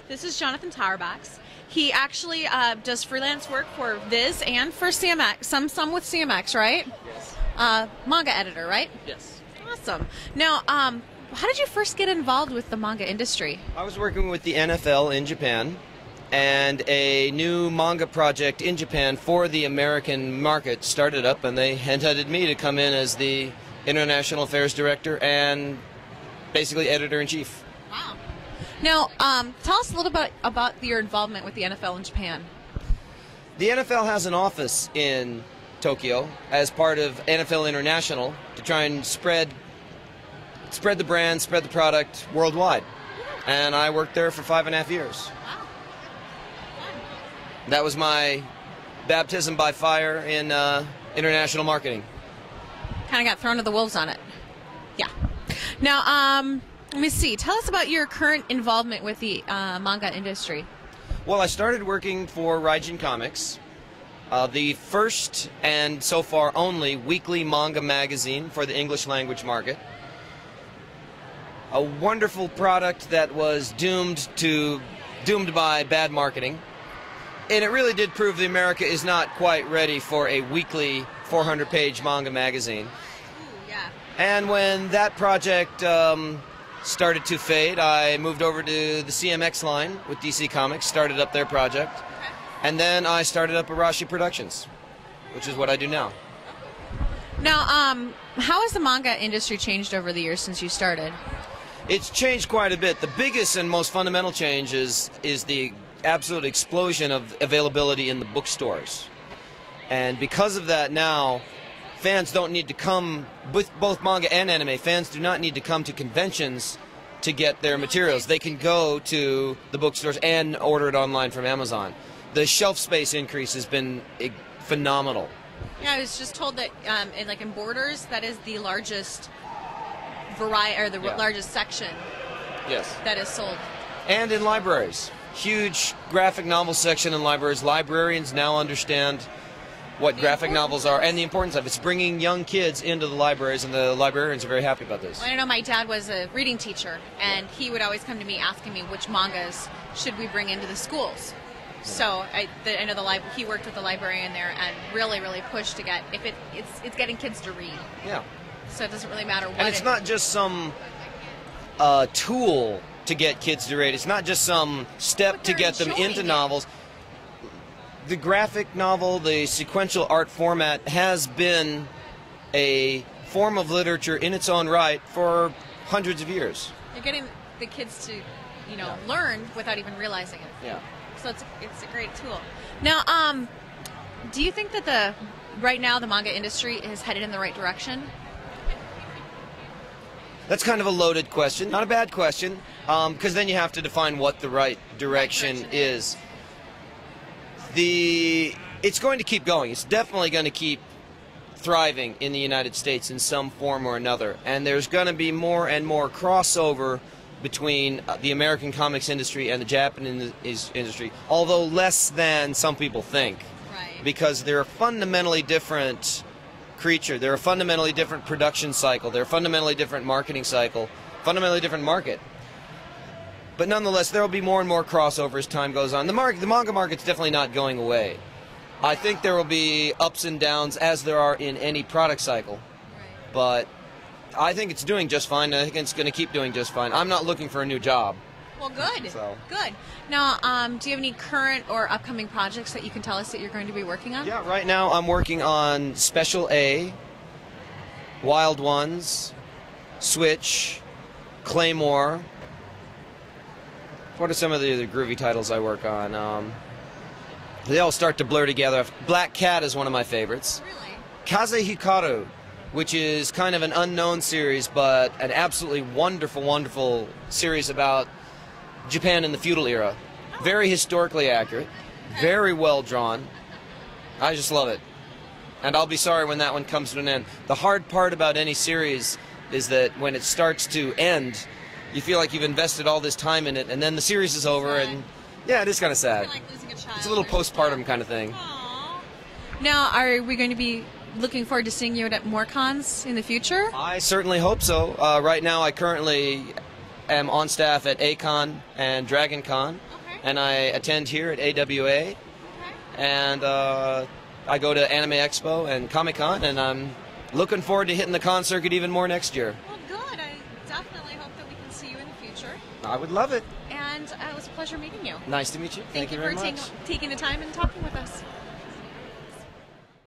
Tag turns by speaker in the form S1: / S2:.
S1: This is Jonathan Tarbox. He actually does freelance work for Viz and for CMX, some with CMX, right?
S2: Yes.
S1: Manga editor, right?
S2: Yes.
S1: Awesome. Now, how did you first get involved with the manga industry?
S2: I was working with the NFL in Japan and a new manga project in Japan for the American market started up, and they headhunted me to come in as the International Affairs Director and basically Editor-in-Chief.
S1: Wow. Now, tell us a little bit about your involvement with the NFL in Japan.
S2: The NFL has an office in Tokyo as part of NFL International to try and spread the brand, spread the product worldwide. And I worked there for 5.5 years.
S1: Wow.
S2: That was my baptism by fire in international marketing.
S1: Kind of got thrown to the wolves on it. Yeah. Now, let me see. Tell us about your current involvement with the manga industry.
S2: Well, I started working for Raijin Comics, the first and so far only weekly manga magazine for the English language market. A wonderful product that was doomed by bad marketing. And it really did prove that America is not quite ready for a weekly 400-page manga magazine.
S1: Ooh, yeah.
S2: And when that project started to fade, I moved over to the CMX line with DC Comics, started up their project.
S1: Okay.
S2: And then I started up Arashi Productions, which is what I do now.
S1: Now, how has the manga industry changed over the years since you started?
S2: It's changed quite a bit. The biggest and most fundamental change is the absolute explosion of availability in the bookstores. And because of that now, fans don't need to come, with both manga and anime, fans do not need to come to conventions to get their materials. They can go to the bookstores and order it online from Amazon. The shelf space increase has been phenomenal.
S1: Yeah, I was just told that in Borders, that is the largest variety, or the largest section that is sold.
S2: And in libraries. Huge graphic novel section in libraries. Librarians now understand what graphic novels are and the importance of it. It's bringing young kids into the libraries, and the librarians are very happy about this.
S1: Well, I know my dad was a reading teacher, and he would always come to me asking me which mangas should we bring into the schools. So I know he worked with the librarian there and really pushed to get it's getting kids to read.
S2: Yeah.
S1: So it doesn't really matter what.
S2: And it's not just some tool to get kids to read. It's not just some step to get them into novels. The graphic novel, the sequential art format, has been a form of literature in its own right for hundreds of years.
S1: You're getting the kids to, learn without even realizing it.
S2: Yeah.
S1: So it's a great tool. Now, do you think that right now the manga industry is headed in the right direction?
S2: That's kind of a loaded question. Not a bad question, because then you have to define what the right direction is. It's going to keep going. It's definitely going to keep thriving in the United States in some form or another. And there's going to be more and more crossover between the American comics industry and the Japanese industry, although less than some people think.
S1: Right.
S2: Because they're a fundamentally different creature. They're a fundamentally different production cycle. They're a fundamentally different marketing cycle, fundamentally different market. But nonetheless, there will be more and more crossover as time goes on. The manga market's definitely not going away. I think there will be ups and downs as there are in any product cycle.
S1: Right.
S2: But I think it's doing just fine, and I think it's going to keep doing just fine. I'm not looking for a new job.
S1: Well, good.
S2: So.
S1: Good. Now, do you have any current or upcoming projects that you can tell us that you're going to be working on?
S2: Yeah, right now I'm working on Special A, Wild Ones, Switch, Claymore. What are some of the other groovy titles I work on? They all start to blur together. Black Cat is one of my favorites.
S1: Really?
S2: Kaze Hikaru, which is kind of an unknown series, but an absolutely wonderful, wonderful series about Japan in the feudal era. Very historically accurate, very well drawn. I just love it. And I'll be sorry when that one comes to an end. The hard part about any series is that when it starts to end, you feel like you've invested all this time in it, and then the series is over, and yeah, it is kind of sad.
S1: Like losing a child.
S2: It's a little postpartum kind of thing.
S1: Aww. Now, are we going to be looking forward to seeing you at more cons in the future?
S2: I certainly hope so. Right now, I currently am on staff at A-Con and Dragon Con,
S1: Okay.
S2: and I attend here at AWA,
S1: Okay.
S2: and I go to Anime Expo and Comic Con, and I'm looking forward to hitting the con circuit even more next year.
S1: Well, good. I definitely hope that we can see you in the future.
S2: I would love it.
S1: And it was a pleasure meeting you.
S2: Nice to meet you. Thank you
S1: for
S2: very much.
S1: taking the time and talking with us.